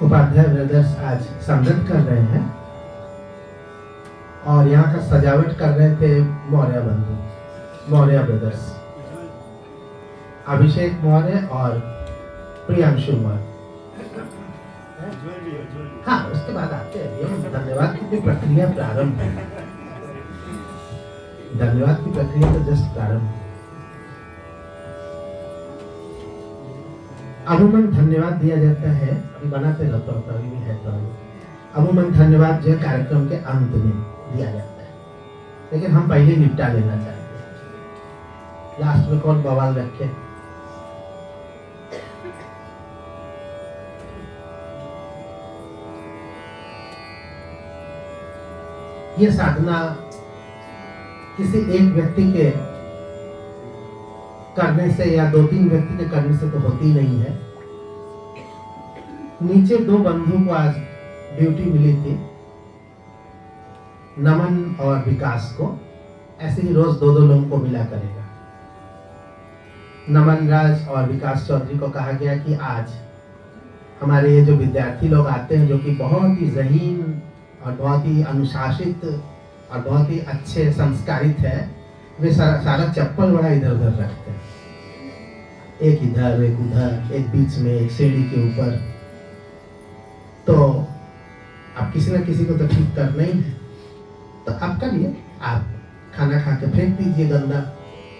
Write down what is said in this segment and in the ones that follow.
Upadhyay brothers आज संगत कर रहे हैं और यहाँ का सजावट कर रहे थे मौर्य बंधु, मौर्य ब्रदर्स, अभिषेक मौर्य और प्रियांशु मौर्य। हाँ, उसके बाद आते हैं। धन्यवाद की प्रक्रिया प्रारंभ है, धन्यवाद की प्रक्रिया तो जस्ट प्रारंभ है। अमूमन धन्यवाद दिया जाता है, अभी बनाते रहता हूँ, अभी भी है तो अमूमन धन्यवाद जो है कार्यक्रम के अंत में दिया जाता है, लेकिन हम पहले निपटा लेना चाहते हैं। लास्ट में कौन बवाल रखे? ये साधना किसी एक व्यक्ति के करने से या 2-3 व्यक्ति के करने से तो होती नहीं है। नीचे 2 बंधु को आज ड्यूटी मिली थी, नमन और विकास को। ऐसे ही रोज 2-2 लोगों को मिला करेगा। नमन राज और विकास चौधरी को कहा गया कि आज हमारे ये जो विद्यार्थी लोग आते हैं, जो कि बहुत ही ज़हीन और बहुत ही अनुशासित और बहुत ही अच्छे संस्कारित है, वे सारा चप्पल बड़ा इधर उधर रखते हैं, एक इधर एक उधर, एक बीच में, एक सीढ़ी के ऊपर। तो आप किसी न किसी को तो ठीक करना ही है, तो आप करिए, आप खाना खा के फेंक दीजिए गंदा,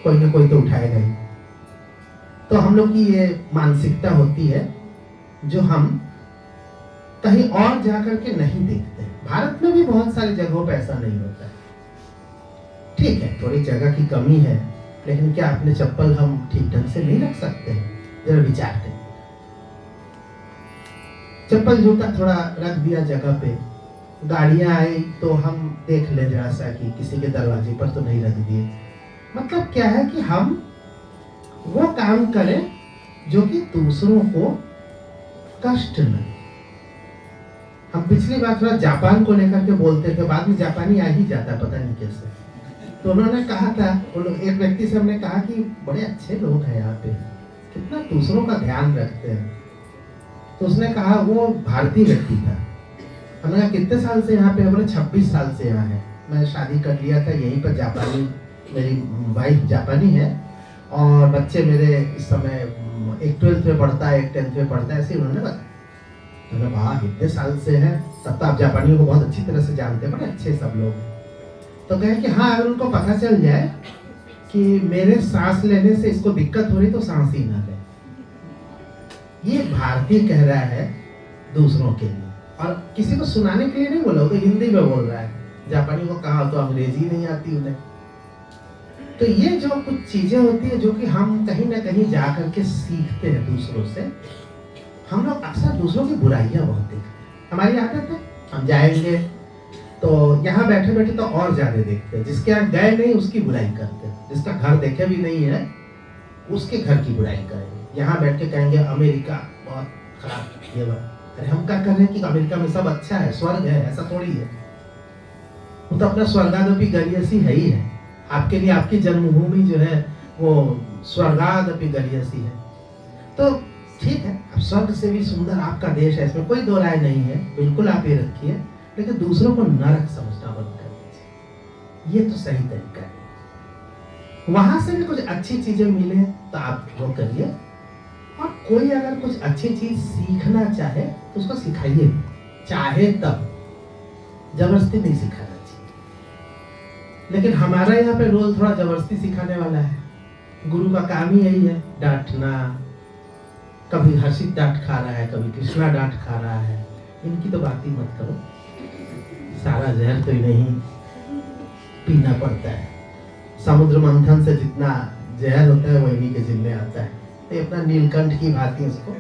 कोई ना कोई तो उठाएगा ही। तो हम लोग की ये मानसिकता होती है जो हम कहीं और जाकर के नहीं देखते। भारत में भी बहुत सारी जगहों पर ऐसा नहीं होता है। ठीक है, थोड़ी जगह की कमी है, लेकिन क्या अपने चप्पल हम ठीक ढंग से नहीं रख सकते हैं? जरा विचार करें। चप्पल जूता थोड़ा रख दिया जगह पे, गाड़ियां आई तो हम देख ले जरा सा कि किसी के दरवाजे पर तो नहीं रख दिए। मतलब क्या है कि हम वो काम करें जो कि दूसरों को कष्ट न। हम पिछली बार थोड़ा जापान को लेकर के बोलते थे, बाद में जापानी आ ही जाता, पता नहीं कैसे। तो उन्होंने कहा था, एक व्यक्ति से हमने कहा कि बड़े अच्छे लोग हैं यहाँ पे, कितना दूसरों का ध्यान रखते हैं। तो उसने कहा, वो भारतीय व्यक्ति था। हमने कहा कितने साल से यहाँ पे? बोले 26 साल से यहाँ है। मैं शादी कर लिया था यहीं पर, जापानी, मेरी वाइफ जापानी है और बच्चे मेरे इस समय एक 12th में पढ़ता है, एक 10th में पढ़ता है, ऐसे उन्होंने बताया। तो वाह, इतने साल से है, तब तो आप जापानियों को बहुत अच्छी तरह से जानते हैं, बड़े अच्छे सब लोग। तो कहे कि हाँ, अगर उनको पता चल जाए कि मेरे सांस लेने से इसको दिक्कत हो रही तो सांस ही ना ले। ये भारतीय कह रहा है दूसरों के लिए, और किसी को सुनाने के लिए नहीं बोला, तो हिंदी में बोल रहा है। जापानी को कहा तो अंग्रेजी नहीं आती उन्हें। तो ये जो कुछ चीजें होती है जो कि हम कहीं ना कहीं जा करके सीखते हैं दूसरों से। हम लोग अक्सर दूसरों की बुराइयां बहुत देखते हैं, हमारी आदत है। हम जाएंगे तो यहाँ बैठे बैठे तो और ज्यादा देखते हैं, जिसके यहाँ गए नहीं उसकी बुराई करते हैं, जिसका घर देखे भी नहीं है उसके घर की बुराई करेंगे। यहाँ बैठ के कहेंगे अमेरिका बहुत खराब, ये बात। अरे हम क्या कर रहे हैं कि अमेरिका में सब अच्छा है, स्वर्ग है, ऐसा थोड़ी है। वो तो अपना स्वर्गादपि गरीयसी है ही है। आपके लिए आपकी जन्मभूमि जो है वो स्वर्गादपि गरीयसी है। तो ठीक है, अब स्वर्ग से भी सुंदर आपका देश है, इसमें कोई दो राय नहीं है, बिल्कुल आप ये रखिए, लेकिन दूसरों को नरक समझना बंद कर दीजिए। ये तो सही तरीका है। वहां से भी कुछ अच्छी चीजें मिले तो आप वो करिए, और कोई अगर कुछ अच्छी चीज सीखना चाहे तो उसको सिखाइए, चाहे तब, जबरदस्ती नहीं सिखाना चाहिए। लेकिन हमारा यहाँ पे रोल थोड़ा जबरदस्ती सिखाने वाला है। गुरु का काम ही यही है, डांटना। कभी हर्षित डांट खा रहा है, कभी कृष्णा डांट खा रहा है, इनकी तो बात ही मत करो। सारा जहर तो नहीं पीना पड़ता है। समुद्र मंथन से जितना जहर होता है वो इन्हीं के जिम्मे आता है। तो अपना नीलकंठ की भांति उसको,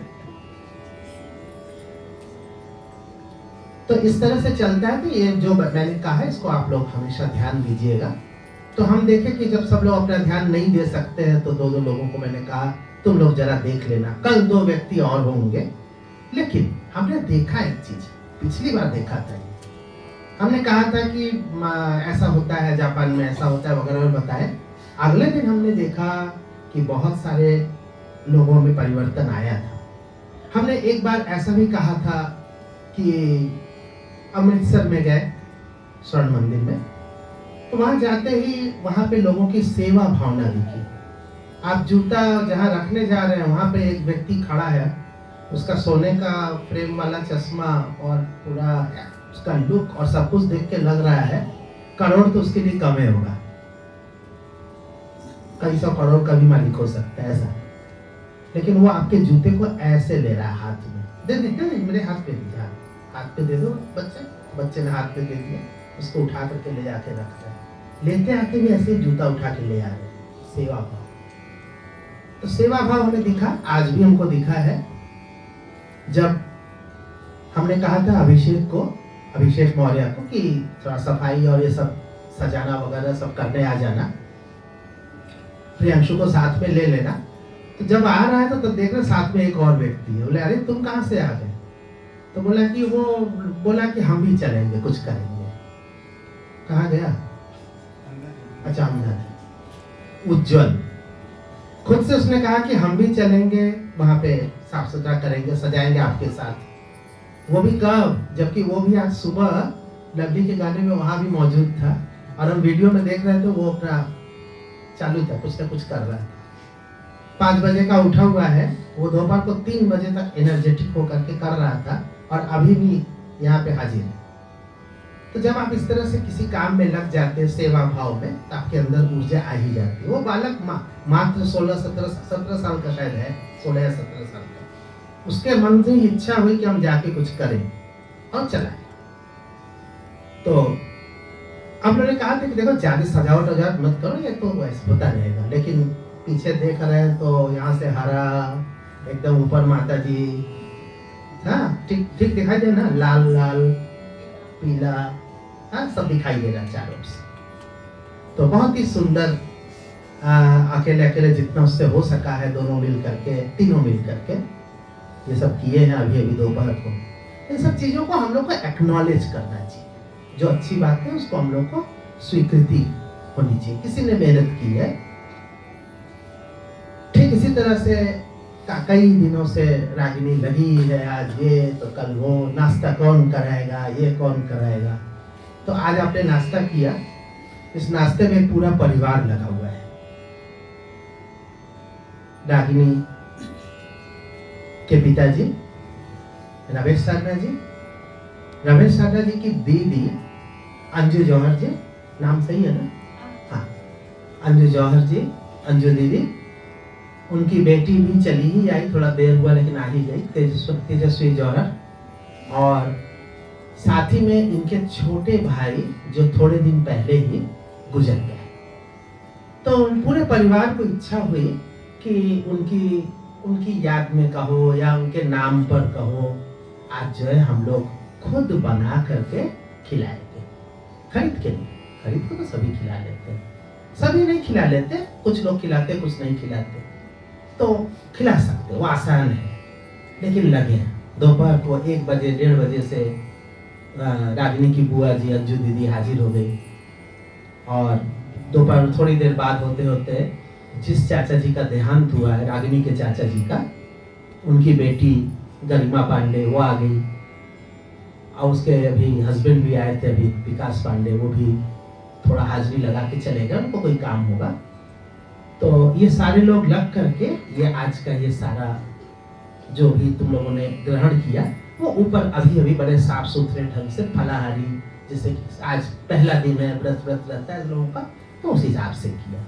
तो इस तरह से चलता है। तो ये जो मैंने कहा है इसको आप लोग हमेशा ध्यान दीजिएगा। तो हम देखें कि जब सब लोग अपना ध्यान नहीं दे सकते हैं तो 2-2 लोगों को मैंने कहा तुम लोग जरा देख लेना, कल 2 व्यक्ति और होंगे। लेकिन हमने देखा एक चीज, पिछली बार देखा था, हमने कहा था कि ऐसा होता है जापान में, ऐसा होता है वगैरह बताए। अगले दिन हमने देखा कि बहुत सारे लोगों में परिवर्तन आया था। हमने एक बार ऐसा भी कहा था कि अमृतसर में गए स्वर्ण मंदिर में, तो वहां जाते ही वहां पे लोगों की सेवा भावना दिखी। आप जूता जहां रखने जा रहे हैं वहां पे एक व्यक्ति खड़ा है, उसका सोने का फ्रेम वाला चश्मा और पूरा उसका लुक और सब कुछ देख के लग रहा है करोड़ तो उसके लिए कम ही होगा, कई सौ करोड़ का भी मालिक हो सकता है ऐसा। लेकिन वो आपके जूते को ऐसे ले रहा है हाथ में, दे दीजिए मेरे हाथ पे दीजिए, हाथ पे दे दो बच्चे ने हाथ पे दे दिया, उसको उठा करके ले जाके रखता है। लेते आते भी ऐसे जूता उठा के ले आ रहे, सेवा भाव। तो सेवा भाव हमें दिखा, आज भी हमको दिखा है। जब हमने कहा था अभिषेक मौर्य को कि थोड़ा सफाई और ये सब सजाना वगैरह सब करने आ जाना, प्रियांशु को साथ में ले लेना। तो जब आ रहा है तो तब देख रहे साथ में एक और व्यक्ति है। बोले अरे तुम कहाँ से आ गए? तो बोला कि हम भी चलेंगे, कुछ करेंगे। कहाँ गया? अच्छा, अहमदाबाद। उज्जवल खुद से उसने कहा कि हम भी चलेंगे, वहां पे साफ सुथरा करेंगे, सजाएंगे आपके साथ। वो भी कब? जबकि वो भी आज सुबह लवली के गाने में वहां भी मौजूद था और हम वीडियो में देख रहे थे वो अपना चालू था, कुछ ना कुछ कर रहा था। 5 बजे का उठा हुआ है, वो दोपहर को 3 बजे तक एनर्जेटिक होकर के कर रहा था और अभी भी यहाँ पे हाजिर है। तो जब आप इस तरह से किसी काम में लग जाते हैं सेवा भाव में, तो आपके अंदर ऊर्जा आ ही जाती है। वो बालक मात्र 17 साल का शायद है, 16 या 17 साल का, उसके मन से इच्छा हुई कि हम जाके कुछ करें और चलाए। तो हम लोगों ने कहा था कि देखो ज्यादा सजावट मत करो, ये तो वैसे होता रहेगा। लेकिन पीछे देख रहे हैं तो यहाँ से हरा, एकदम ऊपर माता जी, हाँ ठीक ठीक दिखाई दे ना, लाल लाल पीला, हाँ सब दिखाई दे रहा चारों से। तो बहुत ही सुंदर, अकेले अकेले जितना उससे हो सका है, दोनों मिल करके, तीनों मिल करके ये सब किए हैं अभी दोपहर को। इन सब चीजों को हम लोग को एक्नॉलेज करना चाहिए। जो अच्छी बात है उसको हम लोग को स्वीकृति होनी चाहिए, किसी ने मेहनत की है। ठीक इसी तरह से कई दिनों से रागिनी लगी है, आज ये तो कल वो, नाश्ता कौन कराएगा, ये कौन कराएगा। तो आज आपने नाश्ता किया, इस नाश्ते में पूरा परिवार लगा हुआ है। रागिनी के पिताजी रमेश सारदा जी की दीदी अंजू जौहर जी, नाम सही है ना? हाँ, अंजू जौहर जी, अंजू दीदी, उनकी बेटी भी चली ही आई, थोड़ा देर हुआ लेकिन आ ही गई, तेजस्वी जौहर। और साथ ही में इनके छोटे भाई जो थोड़े दिन पहले ही गुजर गए। तो पूरे परिवार को इच्छा हुई कि उनकी याद में कहो या उनके नाम पर कहो, आज जो है हम लोग खुद बना करके खिलाएंगे। खरीद के तो सभी खिला लेते हैं, सभी नहीं खिला लेते, कुछ लोग खिलाते कुछ नहीं खिलाते, तो खिला सकते, वो आसान है। लेकिन लगे दोपहर को 1 बजे 1:30 बजे से रागिनी की बुआ जी अंजू दीदी हाजिर हो गई। और दोपहर थोड़ी देर बाद होते होते जिस चाचा जी का देहांत हुआ है, रागिनी के चाचा जी का, उनकी बेटी गरिमा पांडे वो आ गई। और उसके अभी हस्बैंड भी आए थे, अभी विकास पांडे, वो भी थोड़ा हाजिरी लगा के चले गए, उनको कोई काम होगा। तो ये सारे लोग लग करके ये आज का ये सारा जो भी तुम लोगों ने ग्रहण किया, वो ऊपर अभी बड़े साफ सुथरे ढंग से फलाहारी, जैसे कि आज पहला दिन है, व्रत रहता है लोगों का, तो उस हिसाब से किया।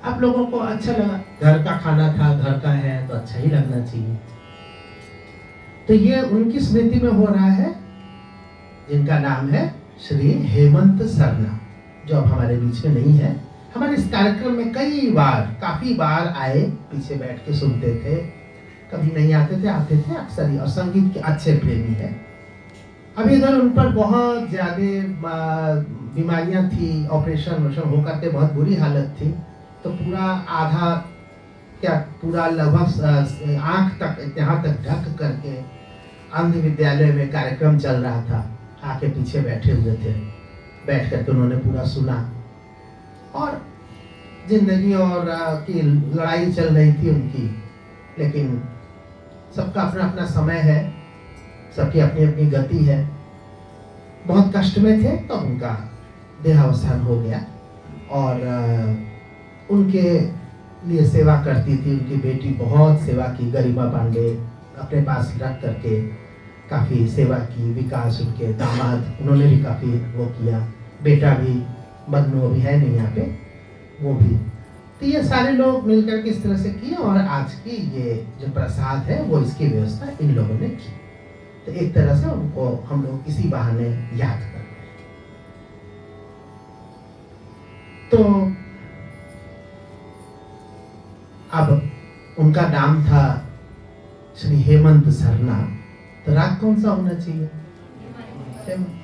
आप लोगों को अच्छा लगा, घर का खाना था, घर का है तो अच्छा ही लगना चाहिए। तो ये उनकी स्मृति में हो रहा है, जिनका नाम है श्री हेमंत सरना, जो अब हमारे बीच में नहीं है। हमारे इस कार्यक्रम में काफी बार आए, पीछे बैठ के सुनते थे, कभी नहीं आते थे अक्सर ही, और संगीत के अच्छे प्रेमी है। अभी इधर उन पर बहुत ज्यादा बीमारियां थी, ऑपरेशन होकर के बहुत बुरी हालत थी। तो पूरा लगभग आंख तक यहाँ तक ढक करके अंध विद्यालय में कार्यक्रम चल रहा था, आके पीछे बैठे हुए थे, बैठ करके उन्होंने पूरा सुना। और जिंदगी और की लड़ाई चल रही थी उनकी, लेकिन सबका अपना अपना समय है, सबकी अपनी अपनी गति है। बहुत कष्ट में थे तो उनका देहावसान हो गया और उनके लिए सेवा करती थी उनकी बेटी, बहुत सेवा की। गरिमा पांडे अपने पास रख करके काफ़ी सेवा की। विकास उनके दामाद, उन्होंने भी काफ़ी वो किया। बेटा भी, मन्नू अभी है नहीं यहाँ पे, वो भी। तो ये सारे लोग मिलकर के इस तरह से किए और आज की ये जो प्रसाद है वो इसकी व्यवस्था इन लोगों ने की। तो एक तरह से उनको हम लोग इसी बहाने याद कर रहे हैं। तो अब उनका नाम था श्री हेमंत सरना। तो राग कौन सा होना चाहिए? हेमंत।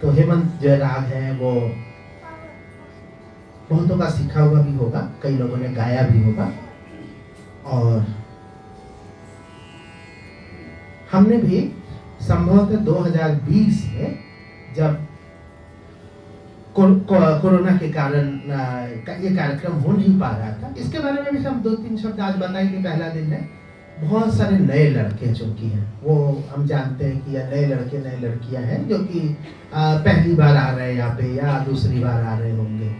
तो हेमंत जो राग है वो बहुतों का सीखा हुआ भी होगा, कई लोगों ने गाया भी होगा। और हमने भी संभवतः 2020 में जब कोरोना के कारण ये कार्यक्रम हो नहीं पा रहा था, इसके बारे में भी हम 2-3 शब्द आज बताएंगे। पहला दिन है, बहुत सारे नए लड़के जो कि हैं वो हम जानते हैं कि नए लड़के नए लड़कियां हैं जो कि पहली बार आ रहे हैं यहाँ पे या दूसरी बार आ रहे होंगे।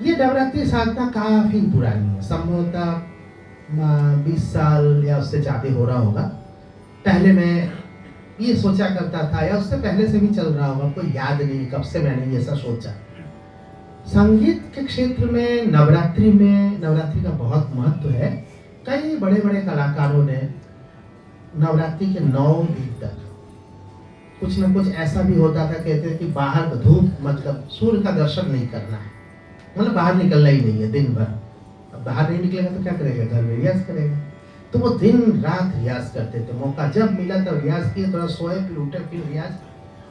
ये नवरात्रि साधना काफी पुरानी है, संभवतः 20 साल या उससे ज्यादा हो रहा होगा। पहले मैं ये सोचा करता था, या उससे पहले से भी चल रहा होगा, कोई याद नहीं कब से मैंने ये ऐसा सोचा। संगीत के क्षेत्र में नवरात्रि का बहुत महत्व है। कई बड़े बड़े कलाकारों ने नवरात्रि के 9 दिन तक कुछ न कुछ ऐसा भी होता था, कहते हैं कि बाहर धूप मतलब सूर्य का दर्शन नहीं करना है, मतलब बाहर निकलना ही नहीं है दिन भर। अब बाहर नहीं निकलेगा तो क्या करेगा? घर में रियाज करेगा। तो वो दिन रात रियाज करते थे, मौका जब मिला तब रियाज किए, थोड़ा सोए फिर उठे फिर रियाज,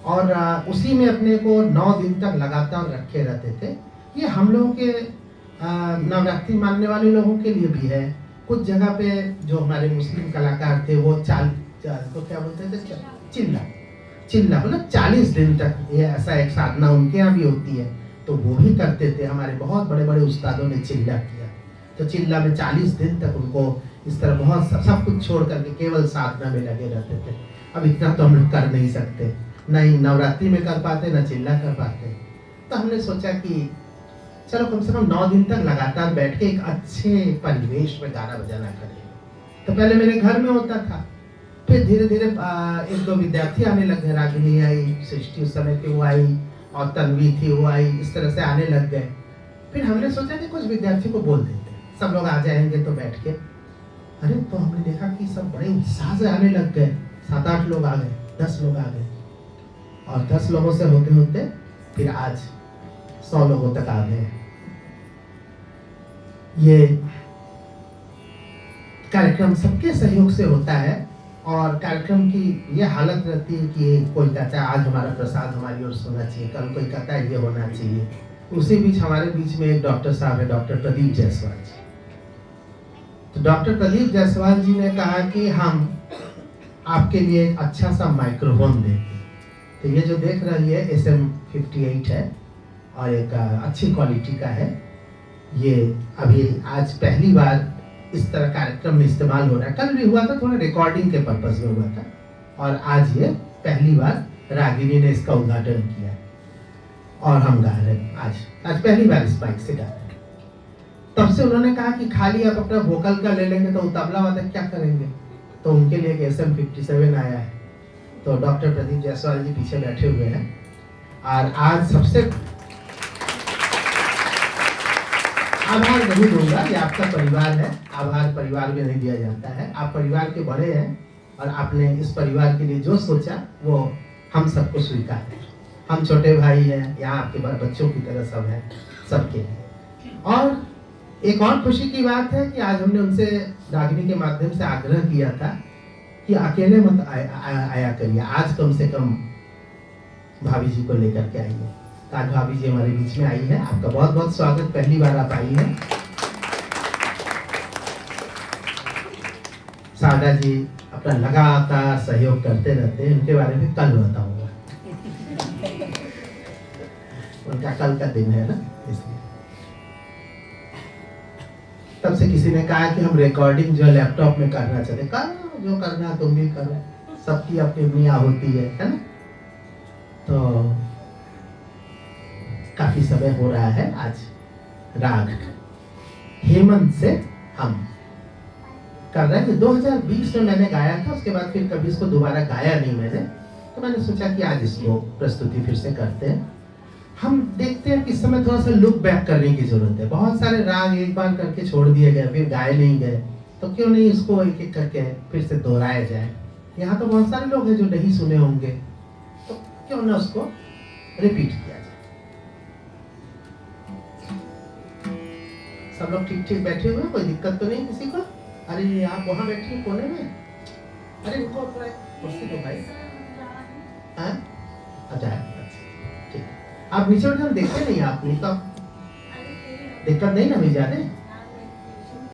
और उसी में अपने को 9 दिन तक लगातार रखे रहते थे। ये हम लोगों के नवरात्रि मानने वाले लोगों के लिए भी है। कुछ जगह पे जो हमारे मुस्लिम कलाकार थे वो तो क्या बोलते थे, चिल्ला मतलब 40 दिन तक ये ऐसा एक साधना उनके यहाँ भी होती है, तो वो भी करते थे। हमारे बहुत बड़े बड़े उस्तादों ने चिल्ला किया, तो चिल्ला में 40 दिन तक उनको इस तरह बहुत सब कुछ छोड़ करके केवल साधना में लगे रहते थे। अब इतना तो हम लोग कर नहीं सकते, नहीं नवरात्रि में कर पाते ना चिल्ला कर पाते। तो हमने सोचा कि चलो कम से कम 9 दिन तक लगातार बैठ के एक अच्छे परिवेश में गाना बजाना करेंगे। तो पहले मेरे घर में होता था, फिर धीरे धीरे 1-2 विद्यार्थी आने लगे। रागिनी आई, सृष्टि उस समय की वो आई, और तन्वी थी वो आई, इस तरह से आने लग गए। फिर हमने सोचा कि कुछ विद्यार्थी को बोल देते, सब लोग आ जाएंगे तो बैठ के। अरे तो हमने देखा कि सब बड़े उत्साह से आने लग गए। 7-8 लोग आ गए, 10 लोग आ गए, और 10 लोगों से होते होते फिर आज 100 लोगों तक आ गए। ये कार्यक्रम सबके सहयोग से होता है, और कार्यक्रम की ये हालत रहती है कि कोई कहता है आज हमारा प्रसाद हमारी ओर से होना चाहिए, कल कोई कहता है ये होना चाहिए। उसी बीच हमारे बीच में एक डॉक्टर साहब है, डॉक्टर प्रदीप जायसवाल जी। तो डॉक्टर प्रदीप जायसवाल जी ने कहा कि हम आपके लिए एक अच्छा सा माइक्रोफोन देते। तो ये जो देख रही है SM58 है, और एक अच्छी क्वालिटी का है। ये अभी आज पहली बार इस तरह कार्यक्रम में इस्तेमाल हो रहा है। कल भी हुआ था, थोड़ा रिकॉर्डिंग के पर्पज में हुआ था, और आज ये पहली बार रागिनी ने इसका उद्घाटन किया और हम गा रहे हैं। आज पहली बार इस माइक से गा रहे हैं। तब से उन्होंने कहा कि खाली आप अपना वोकल का ले लेंगे तो तबला वादक क्या करेंगे, तो उनके लिए एक SM57 आया है। तो डॉक्टर प्रदीप जायसवाल जी पीछे बैठे हुए हैं, और आज सबसे आभार नहीं दूंगा, ये आपका परिवार है, आभार परिवार में नहीं दिया जाता है। आप परिवार के बड़े हैं, और आपने इस परिवार के लिए जो सोचा वो हम सबको स्वीकार है। हम छोटे भाई हैं, यहाँ आपके बच्चों की तरह सब है, सबके लिए। और एक और खुशी की बात है कि आज हमने उनसे रागिनी के माध्यम से आग्रह किया था कि अकेले मत आया करिए, आज कम से कम भाभी जी को लेकर के आइए। आज भाभी जी हमारे बीच में आई है, आपका बहुत बहुत स्वागत, पहली बार आप आई हैं। सादा जी अपना लगातार सहयोग करते रहते हैं, उनके बारे में कल बताऊंगा। उनका कल का दिन है ना, इसलिए। तब से किसी ने कहा कि हम रिकॉर्डिंग जो लैपटॉप में करना चाहते, करो जो करना है तुम भी करो, सबकी अपनी अपनी होती है ना। तो काफी समय हो रहा है। आज राग हेमंत से हम कर रहे हैं। 2020 में मैंने गाया था, उसके बाद फिर कभी इसको दोबारा गाया नहीं मैंने, तो मैंने सोचा कि आज इसको प्रस्तुति फिर से करते हैं। हम देखते हैं कि इस समय थोड़ा सा लुक बैक करने की जरूरत है। बहुत सारे राग एक बार करके छोड़ दिए गए, फिर गाए नहीं गए, तो क्यों नहीं इसको एक एक करके फिर से दोहराया जाए। यहाँ तो बहुत सारे लोग हैं जो नहीं सुने होंगे, तो क्यों ना उसको रिपीट किया जाए। सब लोग ठीक ठीक बैठे हुए, कोई दिक्कत तो नहीं किसी को? अरे आप वहां बैठिए कोने में, अरे रुको थोड़ा कुर्सी दो भाई। हाँ अच्छा ठीक, आप नीचे उठकर देखते नहीं, आप नहीं तो दिक्कत नहीं ना हुई जाने।